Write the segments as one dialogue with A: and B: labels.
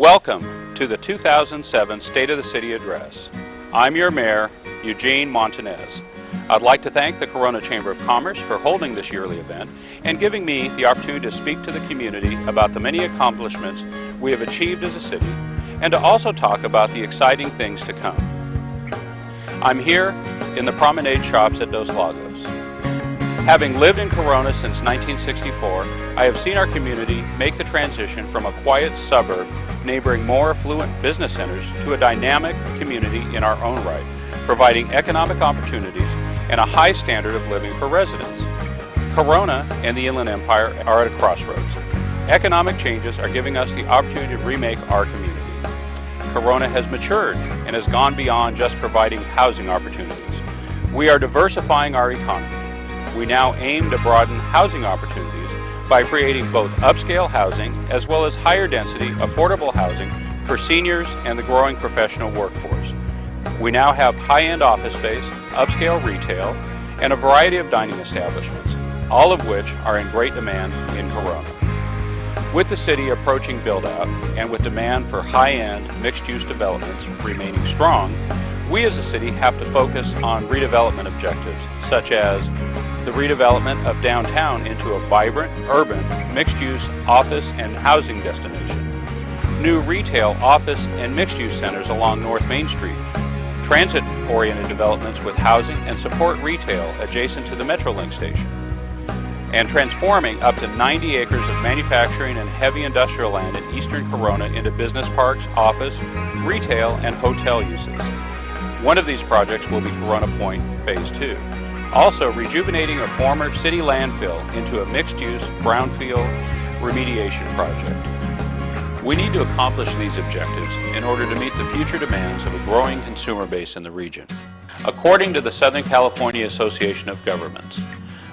A: Welcome to the 2007 State of the City Address. I'm your Mayor, Eugene Montantez. I'd like to thank the Corona Chamber of Commerce for holding this yearly event and giving me the opportunity to speak to the community about the many accomplishments we have achieved as a city and to also talk about the exciting things to come. I'm here in the promenade shops at Dos Lagos. Having lived in Corona since 1964, I have seen our community make the transition from a quiet suburb neighboring more affluent business centers to a dynamic community in our own right, providing economic opportunities and a high standard of living for residents. Corona and the Inland Empire are at a crossroads. Economic changes are giving us the opportunity to remake our community. Corona has matured and has gone beyond just providing housing opportunities. We are diversifying our economy. We now aim to broaden housing opportunities by creating both upscale housing as well as higher density, affordable housing for seniors and the growing professional workforce. We now have high-end office space, upscale retail, and a variety of dining establishments, all of which are in great demand in Corona. With the city approaching build-out and with demand for high-end mixed-use developments remaining strong, we as a city have to focus on redevelopment objectives, such as the redevelopment of downtown into a vibrant, urban, mixed-use office and housing destination, new retail, office, and mixed-use centers along North Main Street, transit-oriented developments with housing and support retail adjacent to the Metrolink station, and transforming up to 90 acres of manufacturing and heavy industrial land in eastern Corona into business parks, office, retail, and hotel uses. One of these projects will be Corona Point Phase 2. Also rejuvenating a former city landfill into a mixed-use brownfield remediation project. We need to accomplish these objectives in order to meet the future demands of a growing consumer base in the region. According to the Southern California Association of Governments,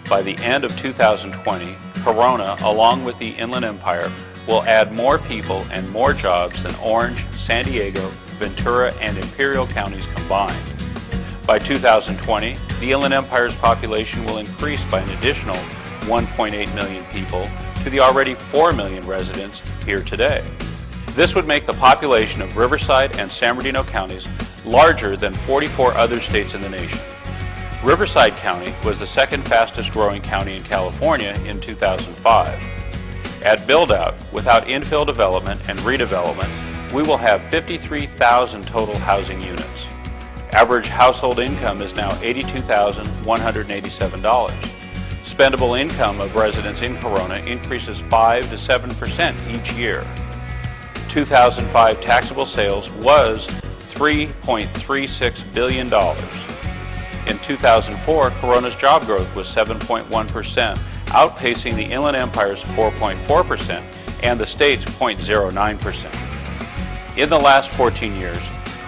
A: by the end of 2020, Corona, along with the Inland Empire, will add more people and more jobs than Orange, San Diego, Ventura, and Imperial counties combined. By 2020, the Inland Empire's population will increase by an additional 1.8 million people to the already 4 million residents here today. This would make the population of Riverside and San Bernardino counties larger than 44 other states in the nation. Riverside County was the second fastest growing county in California in 2005. At build-out, without infill development and redevelopment, we will have 53,000 total housing units. Average household income is now $82,187. Spendable income of residents in Corona increases 5 to 7% each year. 2005 taxable sales was $3.36 billion. In 2004, Corona's job growth was 7.1%, outpacing the Inland Empire's 4.4% and the state's 0.09%. In the last 14 years,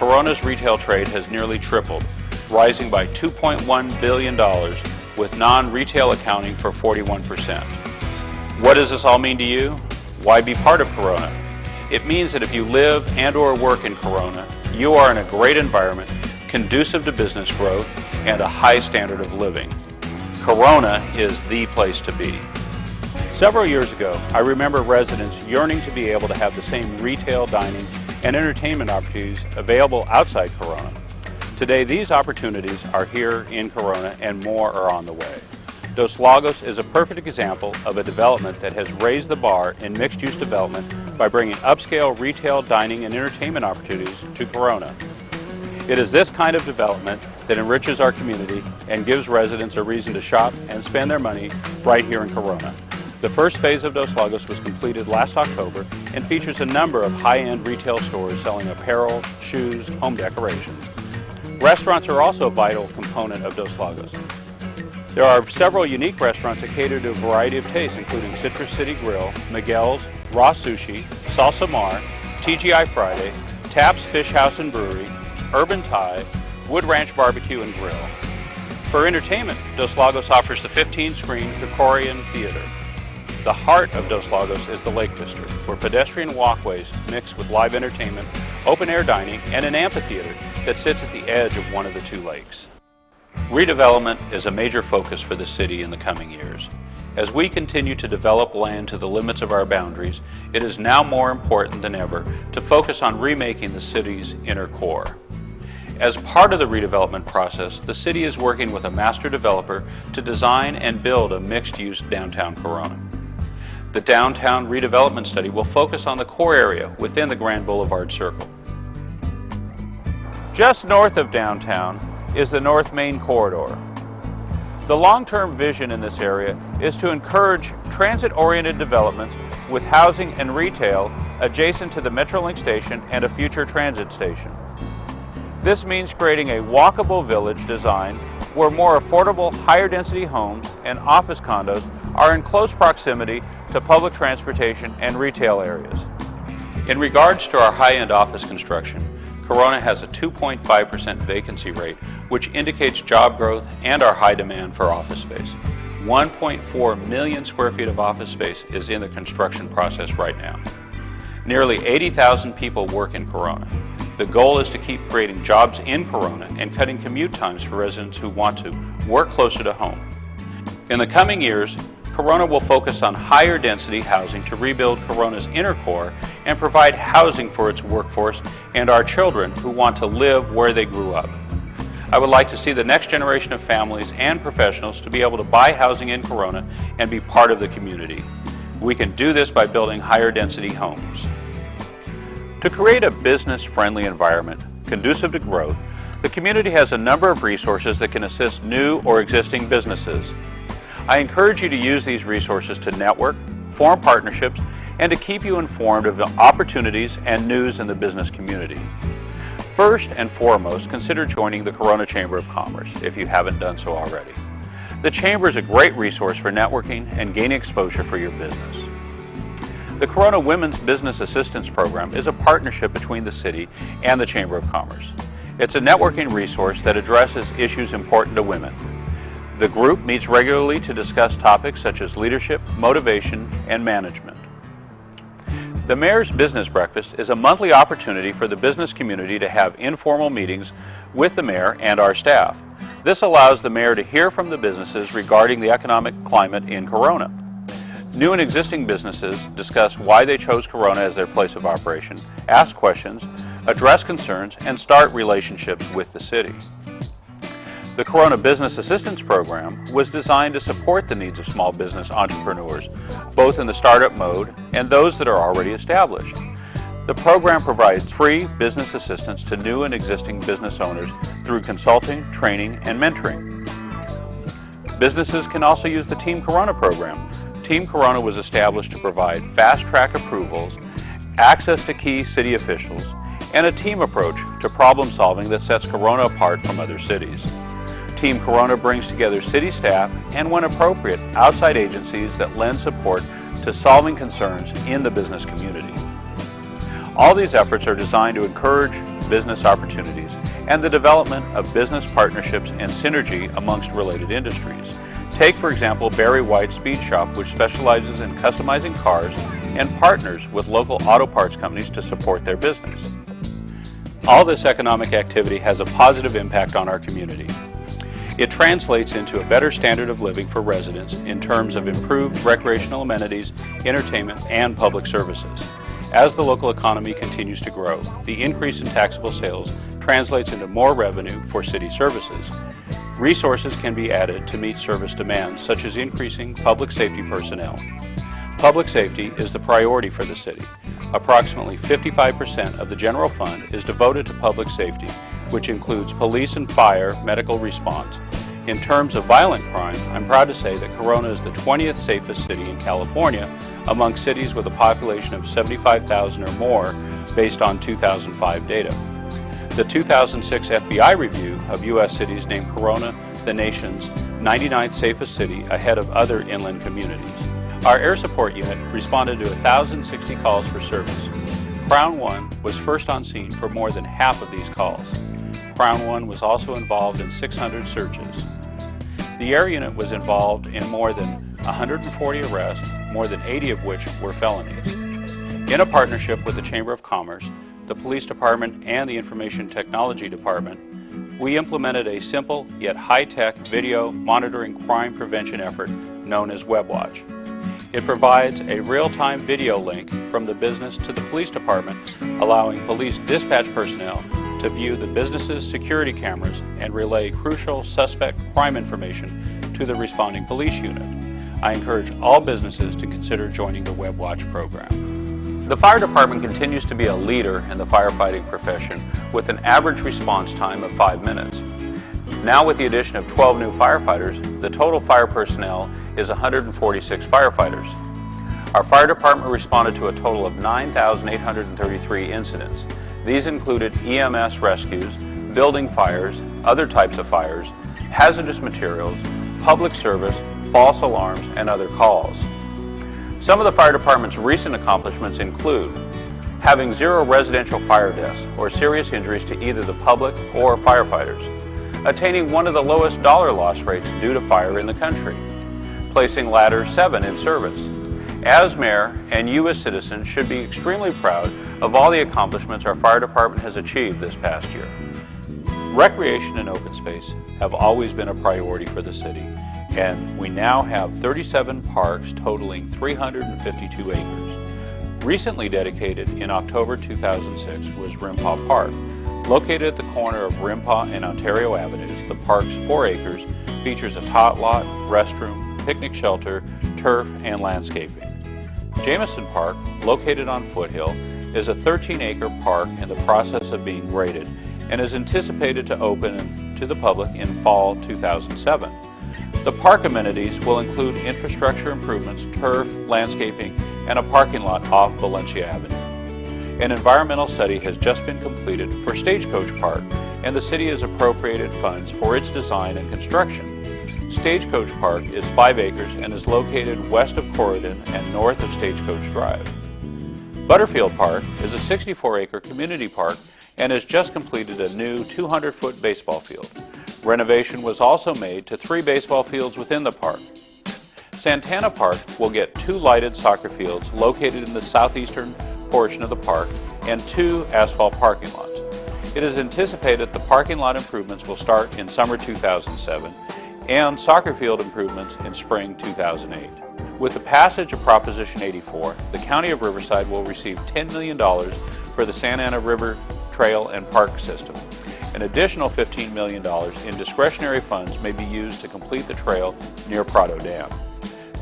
A: Corona's retail trade has nearly tripled, rising by $2.1 billion, with non-retail accounting for 41%. What does this all mean to you? Why be part of Corona? It means that if you live and or work in Corona, you are in a great environment, conducive to business growth, and a high standard of living. Corona is the place to be. Several years ago, I remember residents yearning to be able to have the same retail, dining, and entertainment opportunities available outside Corona. Today, these opportunities are here in Corona and more are on the way. Dos Lagos is a perfect example of a development that has raised the bar in mixed-use development by bringing upscale retail, dining, and entertainment opportunities to Corona. It is this kind of development that enriches our community and gives residents a reason to shop and spend their money right here in Corona. The first phase of Dos Lagos was completed last October and features a number of high-end retail stores selling apparel, shoes, home decorations. Restaurants are also a vital component of Dos Lagos. There are several unique restaurants that cater to a variety of tastes, including Citrus City Grill, Miguel's, Raw Sushi, Salsa Mar, TGI Friday, Taps Fish House and Brewery, Urban Thai, Wood Ranch Barbecue and Grill. For entertainment, Dos Lagos offers the 15-screen Krikorian Theater. The heart of Dos Lagos is the Lake District, where pedestrian walkways mix with live entertainment, open-air dining, and an amphitheater that sits at the edge of one of the two lakes. Redevelopment is a major focus for the city in the coming years. As we continue to develop land to the limits of our boundaries, it is now more important than ever to focus on remaking the city's inner core. As part of the redevelopment process, the city is working with a master developer to design and build a mixed-use downtown Corona. The downtown redevelopment study will focus on the core area within the Grand Boulevard Circle. Just north of downtown is the North Main Corridor. The long-term vision in this area is to encourage transit-oriented developments with housing and retail adjacent to the Metrolink station and a future transit station. This means creating a walkable village design where more affordable, higher-density homes and office condos are in close proximity to public transportation and retail areas. In regards to our high-end office construction, Corona has a 2.5% vacancy rate, which indicates job growth and our high demand for office space. 1.4 million square feet of office space is in the construction process right now. Nearly 80,000 people work in Corona. The goal is to keep creating jobs in Corona and cutting commute times for residents who want to work closer to home. In the coming years, Corona will focus on higher density housing to rebuild Corona's inner core and provide housing for its workforce and our children who want to live where they grew up. I would like to see the next generation of families and professionals to be able to buy housing in Corona and be part of the community. We can do this by building higher density homes. To create a business-friendly environment conducive to growth, the community has a number of resources that can assist new or existing businesses. I encourage you to use these resources to network, form partnerships, and to keep you informed of the opportunities and news in the business community. First and foremost, consider joining the Corona Chamber of Commerce if you haven't done so already. The Chamber is a great resource for networking and gaining exposure for your business. The Corona Women's Business Assistance Program is a partnership between the city and the Chamber of Commerce. It's a networking resource that addresses issues important to women. The group meets regularly to discuss topics such as leadership, motivation, and management. The Mayor's Business Breakfast is a monthly opportunity for the business community to have informal meetings with the Mayor and our staff. This allows the Mayor to hear from the businesses regarding the economic climate in Corona. New and existing businesses discuss why they chose Corona as their place of operation, ask questions, address concerns, and start relationships with the city. The Corona Business Assistance Program was designed to support the needs of small business entrepreneurs, both in the startup mode and those that are already established. The program provides free business assistance to new and existing business owners through consulting, training, and mentoring. Businesses can also use the Team Corona program. Team Corona was established to provide fast-track approvals, access to key city officials, and a team approach to problem solving that sets Corona apart from other cities. Team Corona brings together city staff and, when appropriate, outside agencies that lend support to solving concerns in the business community. All these efforts are designed to encourage business opportunities and the development of business partnerships and synergy amongst related industries. Take, for example, Barry White Speed Shop, which specializes in customizing cars and partners with local auto parts companies to support their business. All this economic activity has a positive impact on our community. It translates into a better standard of living for residents in terms of improved recreational amenities, entertainment, and public services. As the local economy continues to grow, the increase in taxable sales translates into more revenue for city services. Resources can be added to meet service demands, such as increasing public safety personnel. Public safety is the priority for the city. Approximately 55% of the general fund is devoted to public safety, which includes police and fire medical response. In terms of violent crime, I'm proud to say that Corona is the 20th safest city in California among cities with a population of 75,000 or more based on 2005 data. The 2006 FBI review of U.S. cities named Corona the nation's 99th safest city ahead of other inland communities. Our air support unit responded to 1,060 calls for service. Crown One was first on scene for more than half of these calls. Crown One was also involved in 600 searches. The air unit was involved in more than 140 arrests, more than 80 of which were felonies. In a partnership with the Chamber of Commerce, the Police Department, and the Information Technology Department, we implemented a simple yet high-tech video monitoring crime prevention effort known as WebWatch. It provides a real-time video link from the business to the police department, allowing police dispatch personnel to view the business's security cameras and relay crucial suspect crime information to the responding police unit. I encourage all businesses to consider joining the WebWatch program. The fire department continues to be a leader in the firefighting profession with an average response time of 5 minutes. Now with the addition of 12 new firefighters, the total fire personnel is 146 firefighters. Our fire department responded to a total of 9,833 incidents. These included EMS rescues, building fires, other types of fires, hazardous materials, public service, false alarms, and other calls. Some of the fire department's recent accomplishments include having 0 residential fire deaths or serious injuries to either the public or firefighters, attaining one of the lowest dollar loss rates due to fire in the country, placing ladder 7 in service. As mayor and you as citizens should be extremely proud of all the accomplishments our fire department has achieved this past year. Recreation and open space have always been a priority for the city, and we now have 37 parks totaling 352 acres. Recently dedicated in October 2006 was Rimpaw Park. Located at the corner of Rimpaw and Ontario Avenues, the park's 4 acres features a tot lot, restroom, picnic shelter, turf, and landscaping. Jameson Park, located on Foothill, is a 13-acre park in the process of being graded and is anticipated to open to the public in fall 2007. The park amenities will include infrastructure improvements, turf, landscaping, and a parking lot off Valencia Avenue. An environmental study has just been completed for Stagecoach Park, and the city has appropriated funds for its design and construction. Stagecoach Park is 5 acres and is located west of Corridon and north of Stagecoach Drive. Butterfield Park is a 64-acre community park and has just completed a new 200-foot baseball field. Renovation was also made to 3 baseball fields within the park. Santana Park will get 2 lighted soccer fields located in the southeastern portion of the park and 2 asphalt parking lots. It is anticipated the parking lot improvements will start in summer 2007 and soccer field improvements in spring 2008. With the passage of Proposition 84, the County of Riverside will receive $10 million for the Santa Ana River Trail and Park System. An additional $15 million in discretionary funds may be used to complete the trail near Prado Dam.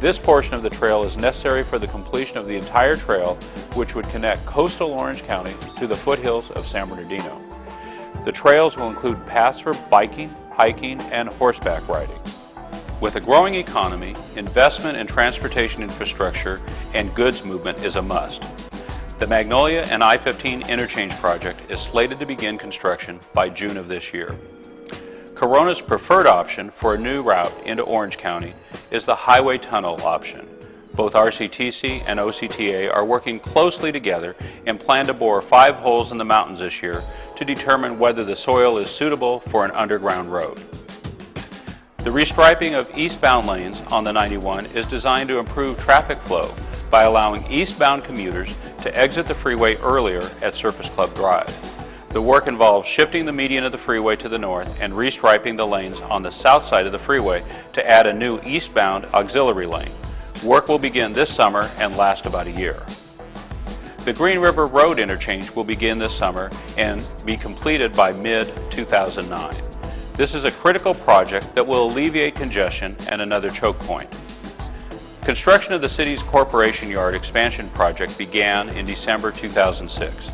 A: This portion of the trail is necessary for the completion of the entire trail, which would connect coastal Orange County to the foothills of San Bernardino. The trails will include paths for biking, hiking, and horseback riding. With a growing economy, investment in transportation infrastructure and goods movement is a must. The Magnolia and I-15 interchange project is slated to begin construction by June of this year. Corona's preferred option for a new route into Orange County is the highway tunnel option. Both RCTC and OCTA are working closely together and plan to bore 5 holes in the mountains this year to determine whether the soil is suitable for an underground road. The restriping of eastbound lanes on the 91 is designed to improve traffic flow by allowing eastbound commuters to exit the freeway earlier at Surface Club Drive. The work involves shifting the median of the freeway to the north and restriping the lanes on the south side of the freeway to add a new eastbound auxiliary lane. Work will begin this summer and last about a year. The Green River Road interchange will begin this summer and be completed by mid-2009. This is a critical project that will alleviate congestion and another choke point. Construction of the city's Corporation Yard expansion project began in December 2006.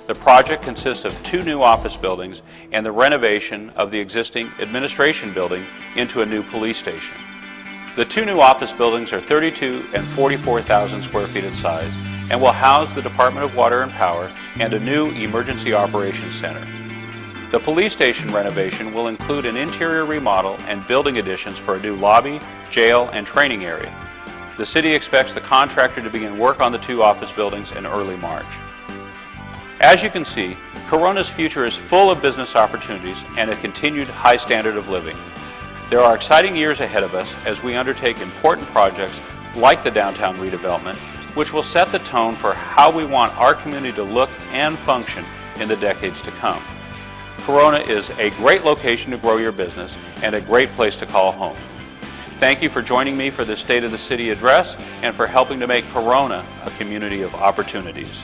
A: The project consists of 2 new office buildings and the renovation of the existing administration building into a new police station. The 2 new office buildings are 32 and 44,000 square feet in size and will house the Department of Water and Power and a new Emergency Operations Center. The police station renovation will include an interior remodel and building additions for a new lobby, jail, and training area. The city expects the contractor to begin work on the 2 office buildings in early March. As you can see, Corona's future is full of business opportunities and a continued high standard of living. There are exciting years ahead of us as we undertake important projects like the downtown redevelopment, which will set the tone for how we want our community to look and function in the decades to come. Corona is a great location to grow your business and a great place to call home. thank you for joining me for this State of the City address and for helping to make Corona a community of opportunities.